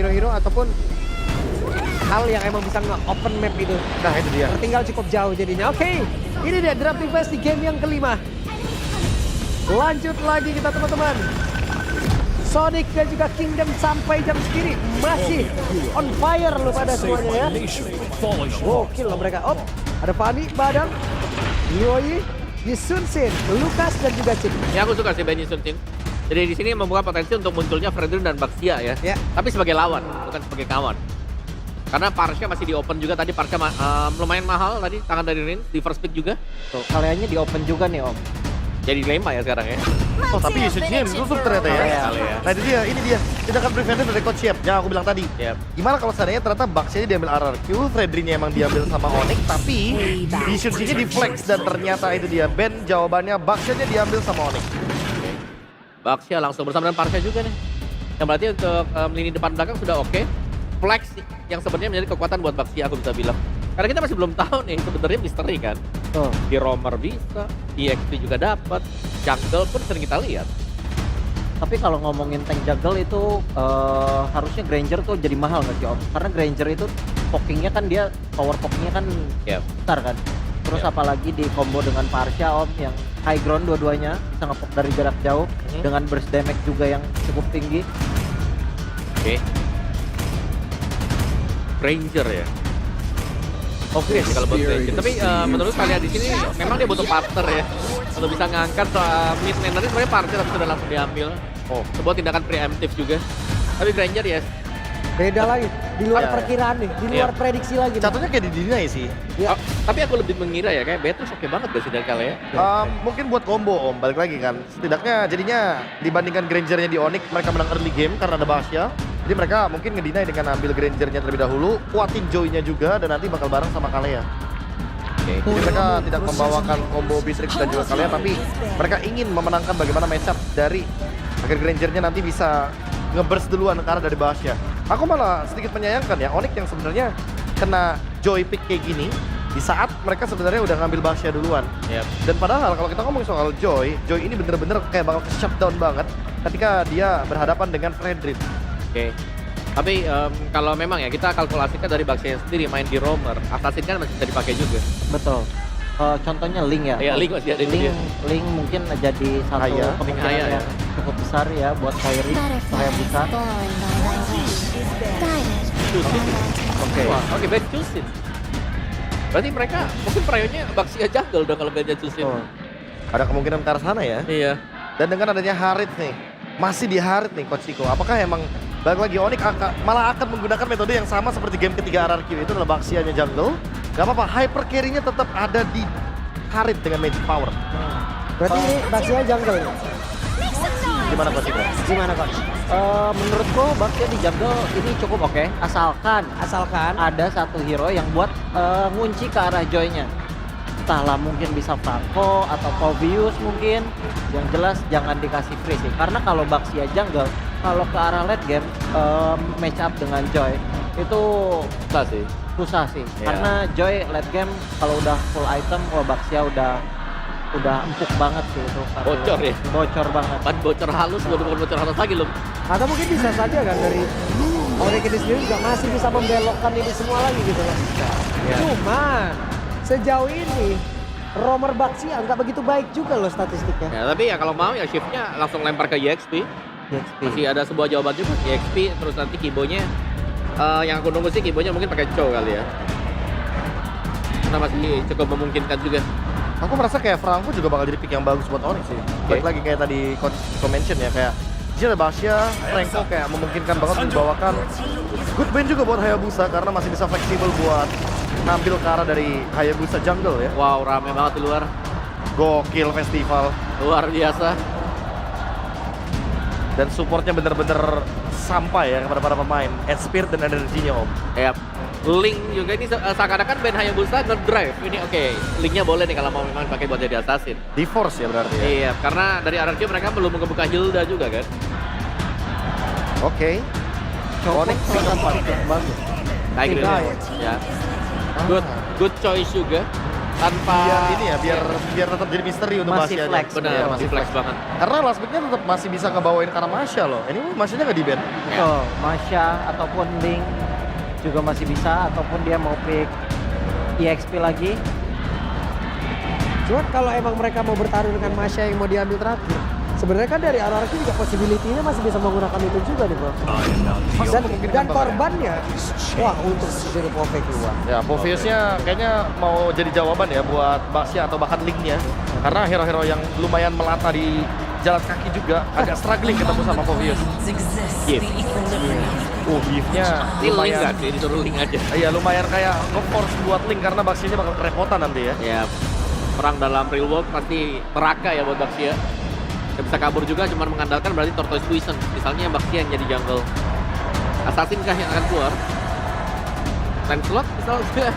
hero-hero ataupun hal yang emang bisa nge-open map itu. Nah itu dia. Tertinggal cukup jauh jadinya. Oke, ini dia Drafting Fest di game yang kelima. Lanjut lagi kita teman-teman. Sonic dan juga Kingdom sampai jam segini masih on fire loh pada semuanya ya. Gokil loh mereka. Oh, ada Fanny, Badang, Yoi, Yisunsin, Lukas dan juga Cip. Ya aku suka sih Ben Yisunsin. Jadi di sini membuka potensi untuk munculnya Fredrin dan Baxia ya. Ya. Tapi sebagai lawan, bukan sebagai kawan. Karena Parsha masih di open juga tadi. Parsha lumayan mahal tadi, tangan dari Rin di first pick juga. Tuh, kaliannya di open juga nih Om. Jadi dilema ya sekarang ya. Oh tapi Yusuke ditutup ternyata ya. Iya. Nah ini dia. Tindakan preventif dari Coach Siap yang aku bilang tadi. Yep. Gimana kalau seandainya ternyata Baxia diambil RRQ, Fredrinnya emang diambil sama Onyx, tapi Yusuke-nya di flex dan ternyata itu dia. Ben jawabannya Baxia-nya diambil sama Onyx. Baxia langsung bersama dengan Parsha juga nih. Yang berarti untuk lini depan belakang sudah oke. Flex yang sebenarnya menjadi kekuatan buat Baxia aku bisa bilang. Karena kita masih belum tahu nih sebenarnya misteri kan. Tuh. Di Romer bisa, EXP juga dapat, jungle pun sering kita lihat. Tapi kalau ngomongin tank jungle itu harusnya Granger tuh jadi mahal nggak sih Om? Karena Granger itu pokingnya kan dia, power pokingnya kan Yep. besar kan. Terus apalagi di combo dengan Parsha Om yang high ground dua-duanya bisa ngepok dari jarak jauh dengan burst damage juga yang cukup tinggi. Oke. Ranger ya. Oke sih kalau buat Ranger. Tapi menurut kalian di sini memang dia butuh partner ya. Untuk bisa ngangkat mid laner sebenarnya partner tapi sudah langsung diambil. Oh, sebuah tindakan preemptif juga. Tapi Granger ya. Beda lagi, di luar Iya. perkiraan nih, di luar Iya. prediksi lagi. nih. Jatuhnya kayak di deny sih. Ya. Tapi aku lebih mengira ya kayak Beatrice oke banget gak sih dari kalian ya. Mungkin buat combo Om, balik lagi kan. Setidaknya jadinya dibandingkan Grangernya di Onyx, mereka menang early game karena ada Basya. Jadi mereka mungkin ngedeny dengan ambil Grangernya terlebih dahulu, kuatin Joy-nya juga dan nanti bakal bareng sama Kalea. Oke. Jadi mereka tidak membawakan combo Beatrix dan juga Kalea, tapi mereka ingin memenangkan bagaimana matchup dari agar Grangernya nanti bisa nge-burst duluan ke arah dari Basya. Aku malah sedikit menyayangkan ya, Onyx yang sebenarnya kena Joy pick kayak gini, di saat mereka sebenarnya udah ngambil Basya duluan. Yep. Dan padahal kalau kita ngomong soal Joy ini bener-bener kayak bakal shutdown banget ketika dia berhadapan dengan Fredrin. Oke. Tapi kalau memang ya kita kalkulasikan dari Baxia sendiri main di Romer, Assassin kan masih bisa dipakai juga. Betul. Contohnya Link ya. Iya, Link masih ada itu Link, dia. Link mungkin jadi satu Haya. kemungkinan Haya, ya. yang cukup besar ya buat Kairi, saya bisa. Cusin. Oke. Wah, oke Ben Cusin. Berarti mereka mungkin prayonya Baxia jungle dong kalau Ben Cusin. Oh. Ada kemungkinan ke arah sana ya. Iya. Dan dengan adanya Harith nih, masih di Harith nih Coach Chico. Apakah emang balik lagi Onyx malah akan menggunakan metode yang sama seperti game ketiga RRQ, itu adalah Baxianya jungle. Gak apa-apa, hyper carry-nya tetap ada di Harith dengan magic power. Berarti ini Baxia jungle. Gimana Coach Chico? Gimana Coach? Menurutku Baxia di jungle ini cukup oke, asalkan Asalkan ada satu hero yang buat ngunci ke arah Joy-nya. Entahlah mungkin bisa Franco atau Povius mungkin. Yang jelas jangan dikasih free sih. Karena kalau Baxia jungle, kalau ke arah late game match up dengan Joy itu Susah sih. susah sih. Iya. Karena Joy late game kalau udah full item, wah Baxia udah empuk banget sih itu. Bocor ya? Bocor banget. Ban bocor halus, bukan bocor halus lagi loh. atau mungkin bisa saja kan dari Onyx ini sendiri juga masih bisa membelokkan ini semua lagi gitu loh. Iya. Cuma sejauh ini Romer Baxia nggak begitu baik juga loh statistiknya. Ya, tapi ya kalau mau ya shiftnya langsung lempar ke EXP. DXP. Masih ada sebuah jawaban juga EXP, terus nanti Kibonya yang aku nunggu sih Kibonya mungkin pakai Chow kali ya. Karena masih cukup memungkinkan juga. Aku merasa kayak Franco juga bakal jadi pick yang bagus buat Onyx sih. Balik lagi kayak tadi Coach mention ya, kayak di sini ada Basya, Franco kayak memungkinkan banget untuk dibawakan. Good win juga buat Hayabusa karena masih bisa fleksibel buat ngambil ke arah dari Hayabusa jungle ya. Wow, rame banget di luar. Gokil festival. Luar biasa. Dan supportnya bener-bener sampai ya kepada para pemain. Spirit dan energinya Om. Yap. Link juga ini seakan-akan Ben Hayabusa nge-drive. Ini oke, Linknya boleh nih kalau mau memang pakai buat jadi assassin. Di force ya berarti ya. Iya, karena dari RRQ mereka belum membuka Hilda juga kan. Oke. Onyx salah satu pick bagus. Kayak gitu. Tiga Ya. Good choice juga. tanpa Biar ini ya, biar tetap jadi misteri untuk Masih Masya. flex. benar, Iya, masih flex banget. Karena last pick-nya tetap masih bisa ngebawain karena Masya loh. Ini Masyanya nggak di-ban. Betul, Masya ataupun Link juga masih bisa, ataupun dia mau pick EXP lagi. Cuman kalau emang mereka mau bertarung dengan Masya yang mau diambil terakhir, sebenarnya kan dari RRQ juga possibility-nya masih bisa menggunakan itu juga nih bro. Dan korbannya, wah untuk dari Pove keluar. Ya, Poviusnya kayaknya mau jadi jawaban ya buat Basya atau bahkan Linknya. Karena hero-hero yang lumayan melata di jalan kaki juga agak struggling ketemu sama Povius. Gift. Gift-nya Ini Link lumayan. kan, ini disuruh Link aja. Iya, lumayan kayak nge-force buat Link karena Baxianya bakal kerepotan nanti ya. Ya, perang dalam real world pasti neraka ya buat Baxia. Gak bisa kabur juga, cuma mengandalkan berarti Tortoise Poison. Misalnya Baxia yang jadi jungle. Assassin kah yang akan keluar? Lancelot misalnya.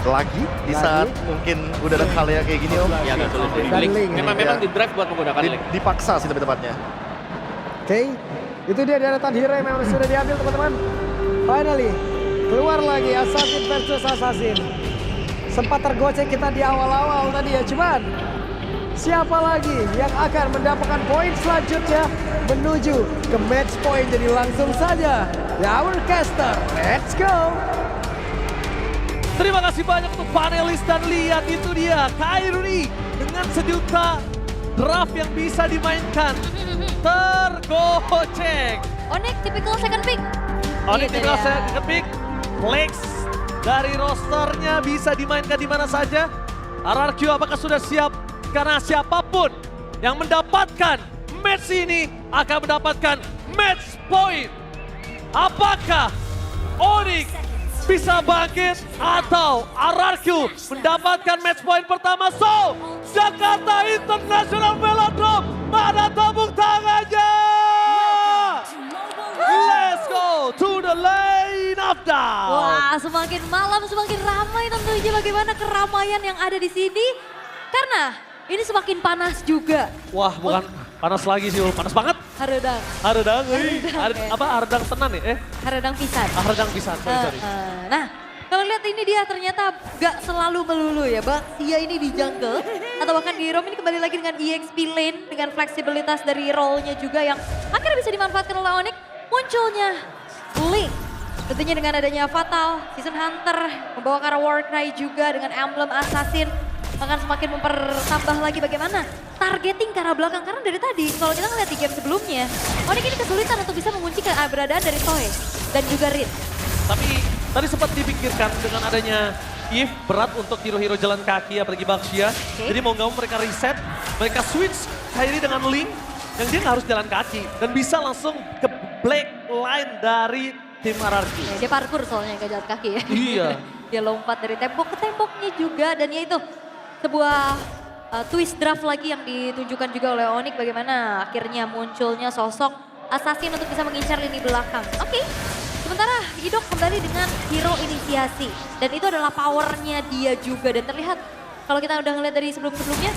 Lagi di saat mungkin udah ada hal kayak gini om. Ya agak sulit. Dan Link. Link. Memang Ya. di drive buat menggunakan Link. Dipaksa sih lebih tepatnya. Oke, itu dia deretan hero yang memang sudah diambil teman-teman. Finally, keluar lagi Assassin versus Assassin. Sempat tergocek kita di awal-awal tadi ya, cuman siapa lagi yang akan mendapatkan poin selanjutnya menuju ke match point. Jadi langsung saja, The Hour Caster, let's go! Terima kasih banyak untuk panelis dan lihat itu dia Kairi dengan sejuta draft yang bisa dimainkan. Tergocek. Onyx typical second pick. Onyx Gitu tinggal ya. saya ketik. Flex dari rosternya bisa dimainkan di mana saja. RRQ apakah sudah siap? Karena siapapun yang mendapatkan match ini akan mendapatkan match point. Apakah Onyx bisa bangkit atau RRQ mendapatkan match point pertama? So, Jakarta International Velodrome, mana tepuk tangannya? Let's go to the lane of down. Wah, semakin malam semakin ramai tentunya bagaimana keramaian yang ada di sini. Karena ini semakin panas juga. Wah, bukan panas lagi sih, Ul. Panas banget. Haredang, Haredang, Haredang, apa Haredang tenan ya? haredang pisan. Haredang pisan, sorry. Nah, kalau lihat ini dia ternyata gak selalu melulu ya, Baxia ini di jungle atau bahkan di roam ini kembali lagi dengan EXP lane dengan fleksibilitas dari role-nya juga yang akhirnya bisa dimanfaatkan oleh Onyx. Munculnya Link, tentunya dengan adanya Fatal, Season Hunter, membawa ke arah Warcry juga dengan emblem Assassin akan semakin mempertambah lagi bagaimana targeting ke arah belakang. Karena dari tadi kalau kita ngeliat di game sebelumnya, Onyx ini kesulitan untuk bisa mengunci keberadaan dari Toy dan juga Rin. Tapi tadi sempat dipikirkan dengan adanya Eve berat untuk hero-hero jalan kaki apalagi Baxia. Jadi mau nggak mau mereka reset, mereka switch Kairi dengan Link yang dia nggak harus jalan kaki dan bisa langsung ke black line dari tim RRQ. Ya, dia parkour soalnya gak jalan kaki ya. Iya. Dia lompat dari tembok ke temboknya juga dan ya itu sebuah twist draft lagi yang ditunjukkan juga oleh Onyx bagaimana akhirnya munculnya sosok Assassin untuk bisa mengincar lini belakang. Oke. Sementara Idok kembali dengan hero inisiasi dan itu adalah powernya dia juga dan terlihat kalau kita udah ngeliat dari sebelum-sebelumnya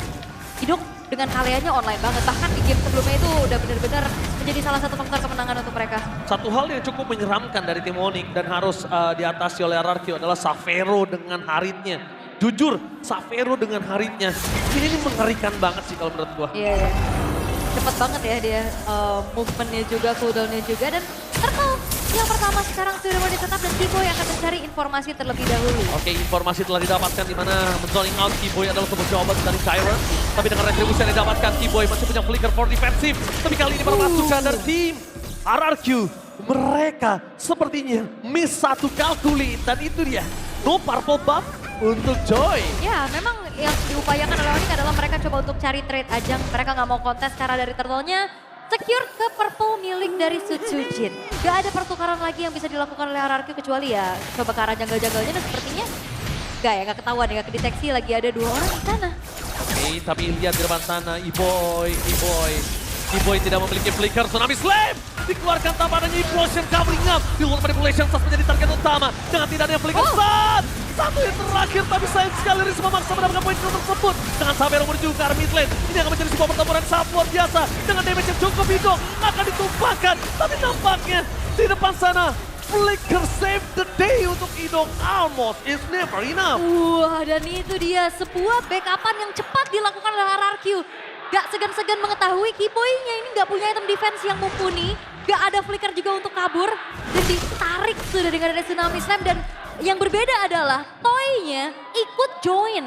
Idok dengan kaliannya online banget, bahkan di game sebelumnya itu udah benar-benar menjadi salah satu faktor kemenangan untuk mereka. Satu hal yang cukup menyeramkan dari tim Onyx dan harus diatasi oleh RRQ adalah Savero dengan Haritnya. Jujur, Savero dengan Haritnya, ini mengerikan banget sih kalau menurut gua. Iya, iya. Cepet banget ya dia movementnya juga, cooldownnya juga dan Turtle yang pertama sekarang sudah mau ditetap dan T-Boy akan mencari informasi terlebih dahulu. Oke, informasi telah didapatkan di mana zoning out T-Boy adalah sebuah jawaban dari Kyron. Tapi dengan retribusi yang didapatkan, T-Boy masih punya flicker for defensif. Tapi kali ini bermasukkan dari tim RRQ. Mereka sepertinya miss satu kalkuli dan itu dia. No purple buff untuk Joy. Ya, memang yang diupayakan oleh Onyx adalah mereka coba untuk cari trade ajang. Mereka nggak mau kontes karena dari turtle-nya secure ke purple milik dari Sutsujin. Gak ada pertukaran lagi yang bisa dilakukan oleh RRQ kecuali ya coba ke arah jungle-junglenya dan sepertinya gak ketahuan, gak kedeteksi lagi ada dua orang di sana. Oke, tapi lihat di depan sana, E-Boy tidak memiliki flicker, Tsunami Slam dikeluarkan tanpa adanya implosion covering up. Di luar manipulation Sas menjadi target utama dengan tidak adanya flicker Sas. Satu yang terakhir tapi sayang sekali Riz memaksa mendapatkan poin tersebut. Dengan Savero menuju ke arah mid lane. Ini akan menjadi sebuah pertempuran yang sangat luar biasa. Dengan damage yang cukup hidung akan ditumpahkan. Tapi nampaknya di depan sana Flicker save the day untuk Idok. Almost is never enough. Wah, dan itu dia sebuah backupan yang cepat dilakukan oleh RRQ. Gak segan-segan mengetahui Kiboy-nya ini gak punya item defense yang mumpuni. Gak ada flicker juga untuk kabur. Dan ditarik sudah dengan ada Tsunami Slam. Dan yang berbeda adalah Toy-nya ikut join.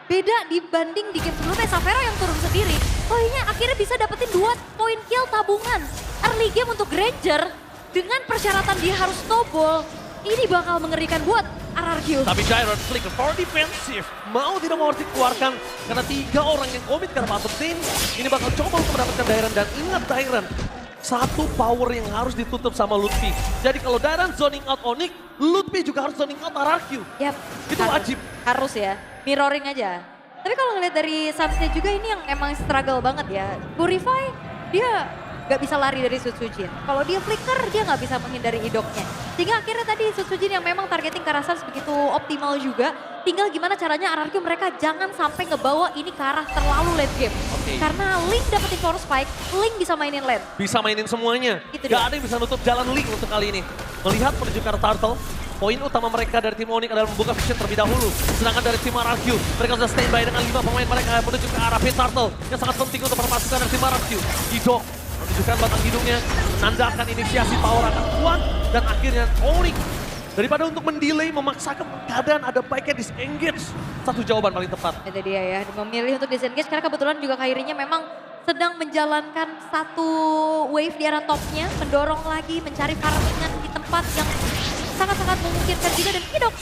Beda dibanding di game sebelumnya, Savero yang turun sendiri. Toy-nya akhirnya bisa dapetin 2 point kill tabungan. Early game untuk Granger dengan persyaratan dia harus snowball. Ini bakal mengerikan buat RRQ. Tapi Dairon flicker for defensive. Mau tidak mau harus dikeluarkan karena 3 orang yang komit karena masuk tim. Ini bakal coba untuk mendapatkan Dairon dan ingat Dairon. Satu power yang harus ditutup sama Lutfi. Jadi kalau Dairon zoning out Onyx, Lutfi juga harus zoning out RRQ. Yap, Itu wajib. Harus ya, mirroring aja. Tapi kalau ngeliat dari Samsnya juga ini yang emang struggle banget ya. Purify, dia gak bisa lari dari Sutsujin. Kalau dia flicker, dia gak bisa menghindari idoknya. Sehingga akhirnya tadi Sutsujin yang memang targeting Karasans begitu optimal juga. Tinggal gimana caranya RRQ mereka jangan sampai ngebawa ini ke arah terlalu late game. Oke. Karena Link dapetin force spike, Link bisa mainin lane. Bisa mainin semuanya. Itu Gak dia. ada yang bisa nutup jalan Link untuk kali ini. Melihat menuju ke arah Turtle, poin utama mereka dari tim Onyx adalah membuka vision terlebih dahulu. Sedangkan dari tim RRQ, mereka sudah standby dengan 5 pemain mereka menuju ke arah Pit Turtle. Yang sangat penting untuk permasukan dari tim RRQ. Idok menunjukkan batang hidungnya, menandakan inisiasi power akan kuat. Dan akhirnya Onyx, daripada untuk mendelay, memaksakan keadaan ada baiknya disengage. Satu jawaban paling tepat. Itu dia ya, memilih untuk disengage karena kebetulan juga Kairinya memang sedang menjalankan satu wave di arah topnya, mendorong lagi, mencari farmingan di tempat yang sangat-sangat memungkinkan juga. Dan Idok,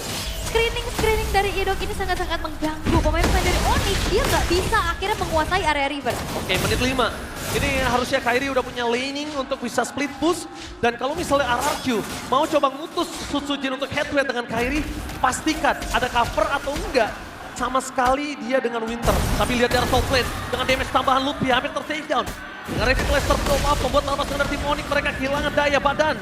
screening dari Idok ini sangat-sangat mengganggu. Pemain-pemain dari Onyx, dia nggak bisa akhirnya menguasai area river. Oke, menit 5. Ini harusnya Kairi udah punya laning untuk bisa split push. Dan kalau misalnya RRQ mau coba ngutus Sutsujin untuk head to head dengan Kairi, pastikan ada cover atau enggak. Sama sekali dia dengan Winter. Tapi lihat dari top lane, dengan damage tambahan Lutfi hampir ter-takedown. Dengan Revitalizer drop up, membuat lawan pasukan dari tim Onyx mereka kehilangan daya badan.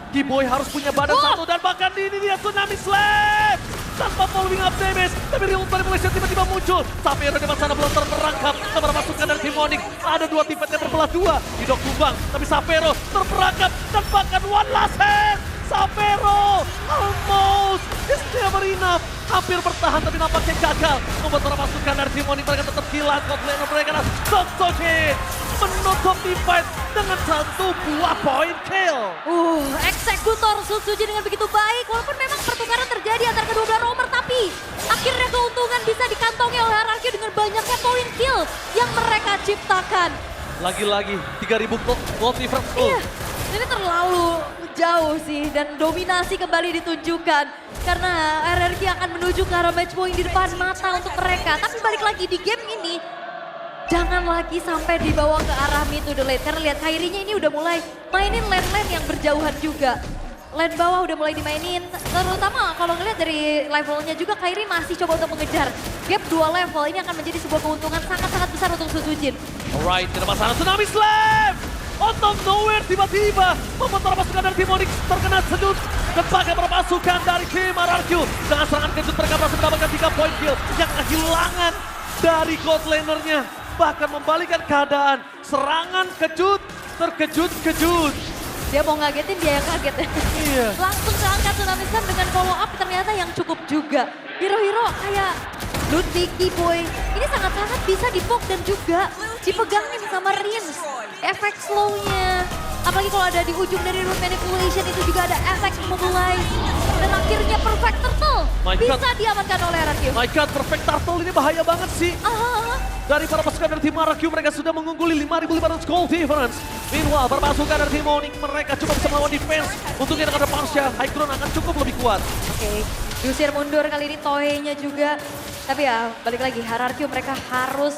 Kiboy harus punya badan satu dan bahkan ini dia Tsunami Slam! Tanpa following up damage, tapi real manipulation tiba-tiba muncul. Sapphire di sana belum terperangkap, sama pasukan dari tim Onyx. Ada 2 tim fight yang terbelah 2. Idok tumbang, tapi Sapphire terperangkap dan bahkan one last hand. Sapphire almost is never enough. Hampir bertahan tapi nampaknya gagal. Membuat para pasukan dari tim Onyx mereka tetap hilang. Godlaner mereka adalah Sutsujin menutup tim fight dengan 1 buah point kill. Eksekutor Sutsujin dengan begitu baik. Walaupun memang pertukaran terjadi antara kedua belah roamer, tapi akhirnya keuntungan bisa dikantongi oleh RRQ dengan banyaknya point kill yang mereka ciptakan. Lagi-lagi 3000 gold difference. Iya, ini terlalu jauh sih dan dominasi kembali ditunjukkan. Karena RRQ akan menuju ke arah match point di depan mata untuk mereka. Tapi balik lagi di game ini, jangan lagi sampai dibawa ke arah mid to the late. Karena lihat Kairinya ini udah mulai mainin lane-lane yang berjauhan juga. Lane bawah udah mulai dimainin. Terutama kalau ngelihat dari levelnya juga Kairi masih coba untuk mengejar. Gap 2 level ini akan menjadi sebuah keuntungan sangat-sangat besar untuk Sutsujin. Alright, tidak masalah. Tsunami Slam! Out of nowhere tiba-tiba membuat para pasukan dari tim Onyx terkena sedut. Dan bahkan para pasukan dari tim RRQ dengan serangan kejut mereka berhasil mendapatkan 3 point kill yang kehilangan dari god lanernya. Bahkan membalikkan keadaan. Serangan kejut, terkejut-kejut. Dia mau ngagetin, dia yang kaget. Iya. Langsung terangkat Tsunami Slam dengan follow up ternyata yang cukup juga. Hero-hero kayak Ludwig, Kiboy, ini sangat-sangat bisa dipoke dan juga dipegangin sama Rins. Efek slow-nya, apalagi kalau ada di ujung dari root manipulation itu juga ada efek mobilize. Dan akhirnya perfect turtle My bisa God. diamankan oleh RRQ. My God, perfect turtle ini bahaya banget sih. Dari para pasukan dari tim RRQ mereka sudah mengungguli 5.500 gold difference. Meanwhile, para pasukan dari tim Onyx mereka cuma bisa melawan defense. Untungnya dengan ada Parsha, High Ground akan cukup lebih kuat. Oke, diusir mundur kali ini Toei-nya juga. Tapi ya balik lagi, RRQ mereka harus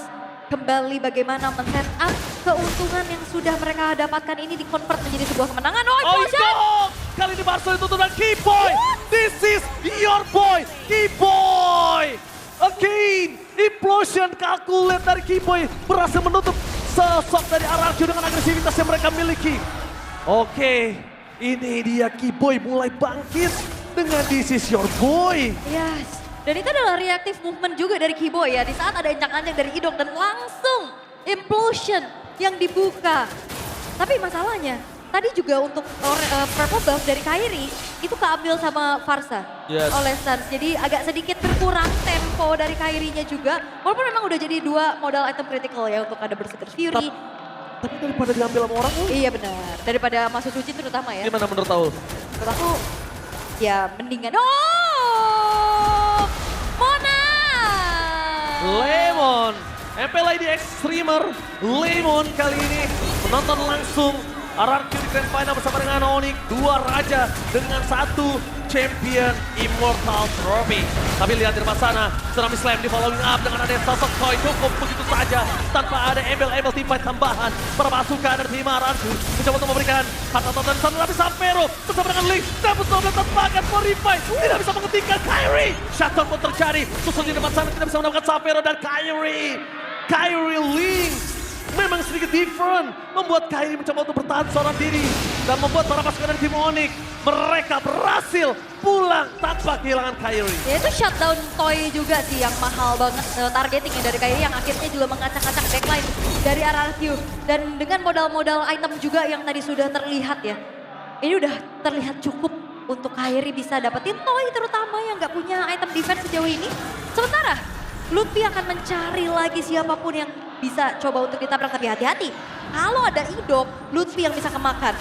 kembali bagaimana men-set up keuntungan yang sudah mereka dapatkan ini di-convert menjadi sebuah kemenangan. Oh, explosion! Kali ini Barca ditutup dan Kiboy! This is your boy, Kiboy! Again, implosion calculate dari Kiboy berhasil menutup sosok dari RRQ dengan agresivitas yang mereka miliki. Oke, ini dia Kiboy mulai bangkit dengan this is your boy. Yes. Dan itu adalah reactive movement juga dari Kiboy ya. Di saat ada injak-anjak dari Idok dan langsung implosion yang dibuka. Tapi masalahnya tadi juga untuk purple buff dari Kairi itu keambil sama Farsa oleh Suns. Jadi agak sedikit berkurang tempo dari Kairinya juga. Walaupun memang udah jadi 2 modal item critical ya untuk ada Berserker Fury. Tapi daripada diambil sama orang, Iya benar, daripada masuk suci terutama ya. gimana menurut Taul? Menurut aku ya mendingan. Oh, Mona! Lemon, MPLID Extremer, Lemon kali ini menonton langsung RRQ di Grand Final bersama dengan Onyx, 2 raja dengan 1 champion Immortal Trophy. Tapi lihat di depan sana, Tsunami Slam di following up dengan ada sosok Koi cukup begitu saja tanpa ada embel-embel teamfight tambahan. Perpasukan dari tim RRQ mencoba untuk memberikan hak tonton sana, tapi Sapero bersama dengan Link dapat double tembakan Morify tidak bisa menghentikan Kairi. Shutdown pun terjadi, susul di depan sana tidak bisa mendapatkan Sapero dan Kairi. Kairi Link memang sedikit different, membuat Kairi mencoba untuk bertahan seorang diri dan membuat para pasukan dari tim Onyx mereka berhasil pulang tanpa kehilangan Kairi. Ya itu shutdown toy juga sih yang mahal banget targetingnya dari Kairi yang akhirnya juga mengacak-acak backline dari RRQ. Dan dengan modal-modal item juga yang tadi sudah terlihat ya. Ini udah terlihat cukup untuk Kairi bisa dapetin toy terutama yang nggak punya item defense sejauh ini. Sementara Lutfi akan mencari lagi siapapun yang bisa coba untuk ditabrak, tapi hati-hati. Kalau ada Idok, Lutfi yang bisa kemakan.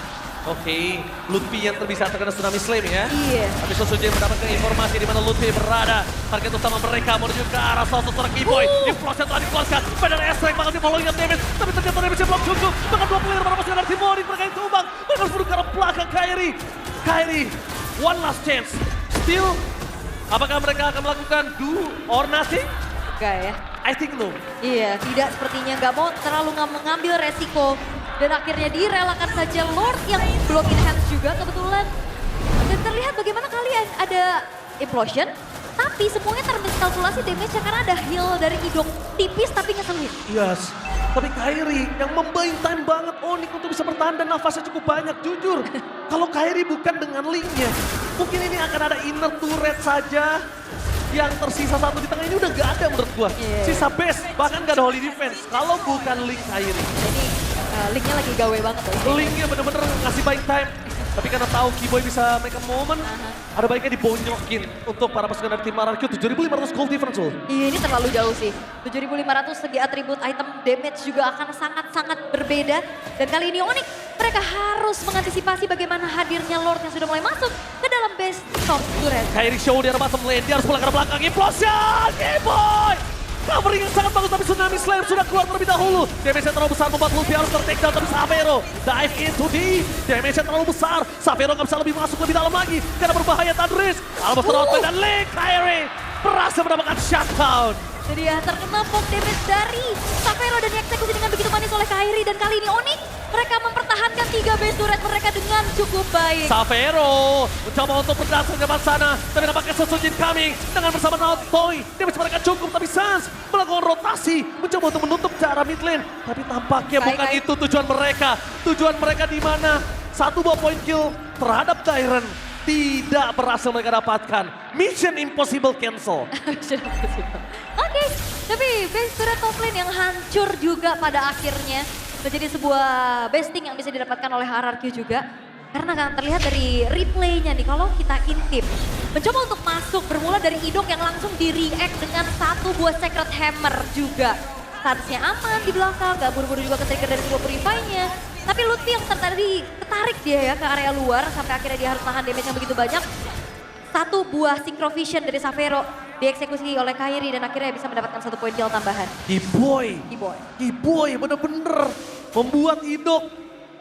Oke, Lutfi yang terbisa terkena Tsunami Slam ya. Iya. Tapi Sosuji mendapatkan informasi di mana Lutfi berada. Target utama mereka menuju ke arah salah satu seorang Keyboy. Influx yang telah dikeluarkan. Pada S-Rank bakal di following up damage. Tapi ternyata damage belum cukup. Bahkan 2 player para pasukan dari tim Onyx mereka yang tumbang. Mereka harus menuju ke arah belakang Kairi. Kairi, one last chance. Still, apakah mereka akan melakukan do or nothing? Enggak ya. I think no. Iya, tidak sepertinya nggak mau terlalu mengambil resiko. Dan akhirnya direlakan saja Lord yang belum in hands juga kebetulan. Dan terlihat bagaimana kalian ada implosion. Tapi semuanya terkalkulasi damage-nya karena ada heal dari Idok. Tipis tapi ngeselin. Yes. Tapi Kairi yang membayang time banget Onyx untuk bisa bertahan dan nafasnya cukup banyak. Jujur, kalau Kairi bukan dengan Link-nya, mungkin ini akan ada inner turret saja. Yang tersisa satu di tengah ini udah gak ada menurut gua. Sisa base, bahkan gak ada holy defense. Kalau bukan Link Kairi. Ini Link-nya lagi gawe banget loh. Link-nya bener-bener ngasih buying time. Tapi karena tahu Keyboy bisa make a moment, ada baiknya dibonyokin untuk para pasukan dari tim RRQ. 7.500 gold difference loh. Iya ini terlalu jauh sih. 7.500 segi atribut item damage juga akan sangat-sangat berbeda. Dan kali ini Onyx mereka harus mengantisipasi bagaimana hadirnya Lord yang sudah mulai masuk ke dalam base top turret. Kairi show di arah bottom lane, dia harus pulang ke arah belakang. Implosion! Keyboy! Covering yang sangat bagus tapi Tsunami Slam sudah keluar terlebih dahulu. Damage-nya terlalu besar membuat Lutfi harus ter-take down tapi Sapero dive into deep. Damage-nya terlalu besar. Sapero nggak bisa lebih masuk lebih dalam lagi karena berbahaya Tadris. Almost outplay dan Link Kairi berhasil mendapatkan shutdown. Jadi ya terkena pop damage dari Sapero dan dieksekusi dengan begitu manis oleh Kairi. Dan kali ini Onyx mereka mempertahankan 3 base turret mereka dengan cukup baik. Sapero mencoba untuk berdasar ke depan sana. Tapi nampaknya Sosujin coming dengan bersama Naotoy. Damage mereka cukup tapi Sans melakukan rotasi. Mencoba untuk menutup cara mid lane. Tapi tampaknya bukan itu tujuan mereka. Tujuan mereka di mana? 1 buah point kill terhadap Tyron. Tidak berhasil mereka dapatkan. Mission impossible cancel. Oke, tapi base turret top lane yang hancur juga pada akhirnya. Menjadi sebuah besting yang bisa didapatkan oleh RRQ juga. Karena kan terlihat dari replaynya nih, kalau kita intip. Mencoba untuk masuk, bermula dari Idok yang langsung di-react dengan 1 buah Sacred Hammer juga. Seharusnya aman di belakang, gak buru-buru juga ke-trigger dari sebuah Purify-nya. Tapi Lutfi yang ketarik dia ya ke area luar, sampai akhirnya dia harus tahan damage yang begitu banyak. 1 buah Synchrovision dari Sapero dieksekusi oleh Kairi dan akhirnya bisa mendapatkan 1 poin kill tambahan. Keyboy bener-bener membuat Idok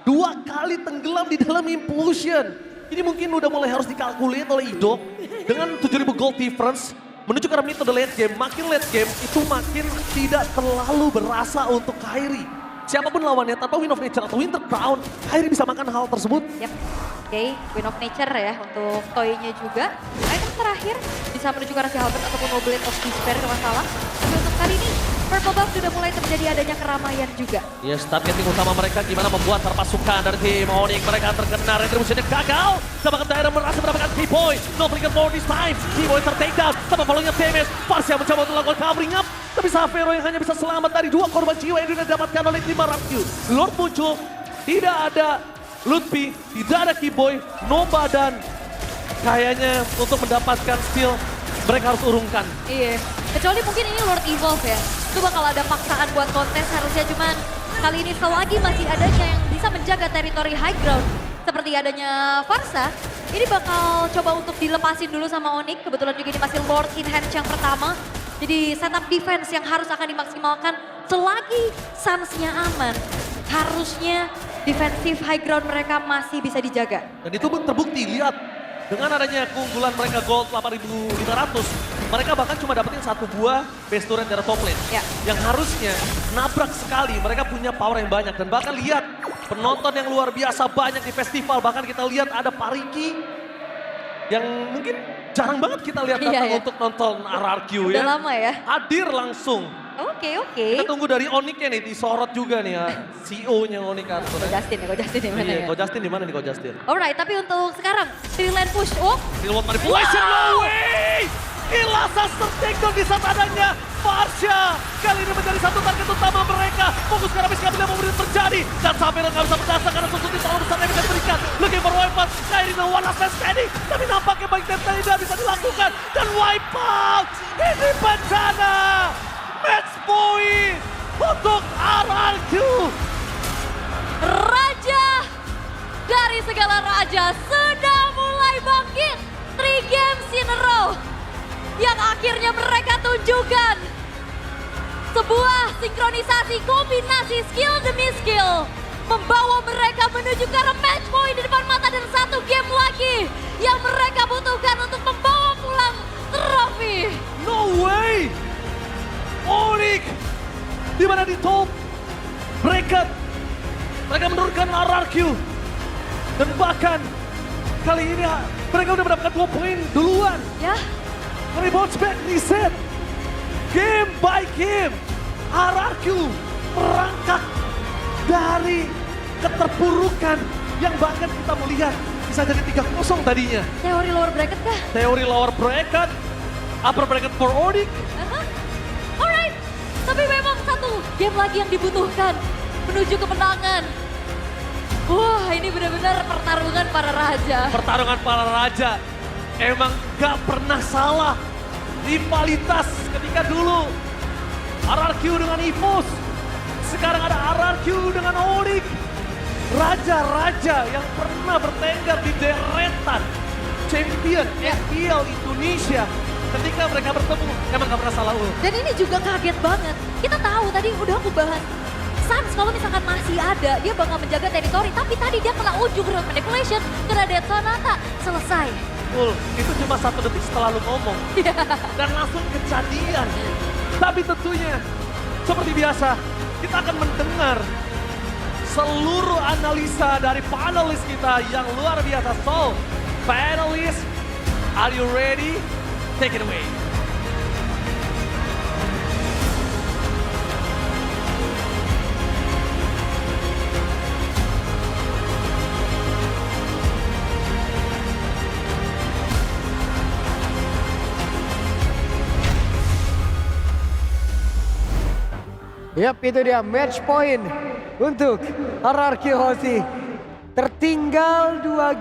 2 kali tenggelam di dalam implosion. Ini mungkin udah mulai harus dikalkulit oleh Idok dengan 7.000 gold difference menuju ke arah metode late game. Makin late game itu makin tidak terlalu berasa untuk Kairi. Siapapun lawannya tanpa Win of Nature atau Winter Crown, Kairi bisa makan hal tersebut. Yap. Oke, Win of Nature ya untuk toy-nya juga. Item terakhir bisa menuju ke arah si Halberd ataupun Noblade of Despair kalau nggak salah. Tapi untuk kali ini Purple Buff sudah mulai terjadi adanya keramaian juga. Yes, targeting utama mereka gimana membuat pasukan dari tim Onyx mereka terkena retributionnya gagal. Bahkan Tyron berhasil mendapatkan Keyboy. No trigger for this time. Keyboy ter-take down. Tanpa following up damage. Farsia mencoba untuk melakukan covering up. Tapi Sapero yang hanya bisa selamat dari 2 korban jiwa yang didapatkan oleh tim RRQ. Lord muncul. Tidak ada Lutfi, tidak ada Keyboy, Nova dan kayaknya untuk mendapatkan steal mereka harus urungkan. Iya, kecuali mungkin ini Lord Evolve ya. Itu bakal ada paksaan buat kontes harusnya, cuman kali ini selagi masih adanya yang bisa menjaga teritori high ground seperti adanya Farsa, ini bakal coba untuk dilepasin dulu sama Onyx. Kebetulan juga ini masih Lord in Hand yang pertama. Jadi setup defense yang harus akan dimaksimalkan selagi Suns-nya aman. Harusnya defensif high ground mereka masih bisa dijaga. Dan itu pun terbukti, lihat. Dengan adanya keunggulan mereka gold 8.500, mereka bahkan cuma dapetin 1 buah base turret dari top lane. Ya. Yang harusnya nabrak sekali, mereka punya power yang banyak. Dan bahkan lihat, penonton yang luar biasa banyak di festival. Bahkan kita lihat ada Pariki yang mungkin jarang banget kita lihat Iya, datang ya. untuk nonton RRQ ya. Udah lama ya. Hadir langsung. Oke. Kita tunggu dari Onyx-nya nih, disorot juga nih ya. CEO-nya Onyx kan. Ko Justin di mana Iya, ya? Ko Justin di mana nih Ko Justin? Alright, tapi untuk sekarang, 3 lane push. Oh, Real manipulation, no way! Ilasa takedown di saat adanya Farsha. Kali ini menjadi satu target utama mereka. Fokus karena Miska tidak mau terjadi. Dan sampai nggak bisa berdasar karena Susuti terlalu besar yang bisa diberikan. Looking for wipe out. Kairi dengan one last man standing. Tapi nampaknya baik tidak bisa dilakukan. Dan wipe out. Ini bencana. Match point untuk RRQ. Raja dari segala raja sudah mulai bangkit. 3 games in a row yang akhirnya mereka tunjukkan sebuah sinkronisasi kombinasi skill demi skill membawa mereka menuju ke arah match point di depan mata dan 1 game lagi yang mereka butuhkan untuk membawa pulang trofi. No way! Onyx di mana di top mereka menurunkan RRQ dan bahkan kali ini mereka udah mendapatkan 2 poin duluan. Ya, Kali bounce back reset game by game. RRQ merangkak dari keterpurukan yang bahkan kita melihat bisa jadi 3-0 tadinya. teori lower bracket kah? Teori lower bracket, upper bracket for Onyx. Alright, tapi memang 1 game lagi yang dibutuhkan menuju kemenangan. Wah, ini benar-benar pertarungan para raja. Pertarungan para raja emang gak pernah salah. Rivalitas ketika dulu RRQ dengan EVOS, sekarang ada RRQ dengan Onyx. Raja-raja yang pernah bertengger di deretan champion FPL Indonesia. Ketika mereka bertemu emang gak pernah salah. Dan ini juga kaget banget. Kita tahu tadi udah aku bahas. Suns kalau misalkan masih ada, dia bakal menjaga teritori. Tapi tadi dia kena ujung real manipulation, kena Death Sonata, selesai. Full, itu cuma 1 detik setelah lu ngomong. Dan langsung kejadian. Tapi tentunya, seperti biasa, kita akan mendengar seluruh analisa dari panelis kita yang luar biasa. So, panelists, are you ready? Take it away. Yap, itu dia match point untuk RRQ Hoshi. Tertinggal 2 game.